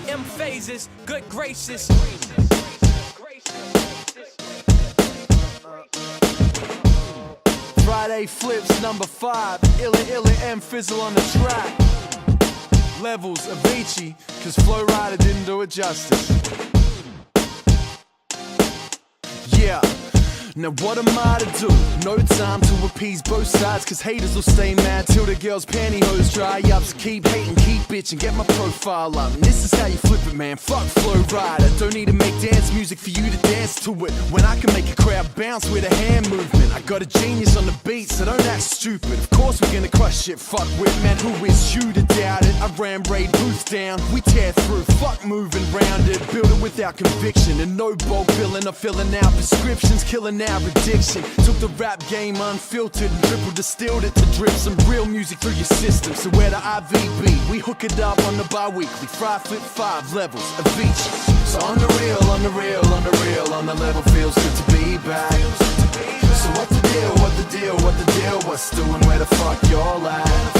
M phases, good gracious. Friday flips number 5. Illa M fizzle on the track. Levels Avicii, cause Flow Rider didn't do it justice. Yeah. Now what am I to do? No time to appease both sides, cause haters will stay mad till the girl's pantyhose dry up. So keep hating, keep bitching, get my profile up. And this is how you flip it, man, fuck Flow Rider. Don't need to make dance music for you to dance to it, when I can make a crowd bounce with a hand movement. I got a genius on the beat, so don't act stupid. Of course we're gonna crush shit, fuck with, man, who is you to doubt it? I ram raid booths down, we tear through, fuck moving round it. Build it without conviction, and no bulk billing or filling out prescriptions, killing our addiction. Took the rap game unfiltered and triple distilled it to drip some real music through your system. So where the IVB, we hook it up on the bi-weekly. Fry flip 5 levels of each. So on the real, on the real, on the real, on the level, feels good to be back. So what the deal, what the deal, what the deal, what's doing, where the fuck y'all at?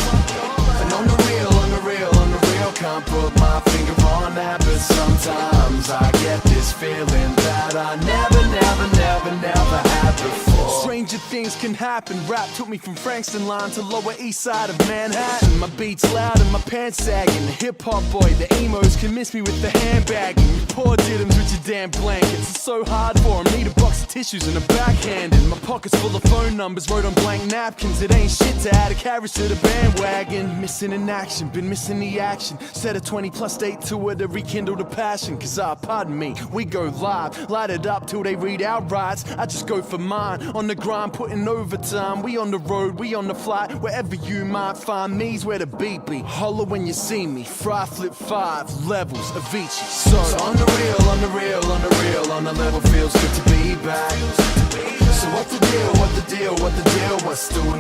And on the real, on the real, on the real, can't put my finger on that, but sometimes I get this feeling that I never had before. Stranger things can happen. Rap took me from Frankston line to Lower East Side of Manhattan. My beats loud and my pants sagging. The hip-hop boy, the emos can miss me with the handbagging. You poor diddums with your damn blankets. It's so hard for 'em. Need a box of tissues and a backhand. My pocket's full of phone numbers wrote on blank napkins. It ain't shit to add a carriage to the bandwagon. Missing in action, been missing the action. Set a 20+ date tour to rekindle the passion. Cause pardon me, we go live. Light it up till they read out rights. I just go for mine. On the grind, putting overtime. We on the road, we on the flight. Wherever you might find me's where the beat be. Holler when you see me. Fry flip 5 levels of each. So on the real, on the real, on the real, on the level, feels good to be back. So what the deal, what the deal, what the deal, what's doing,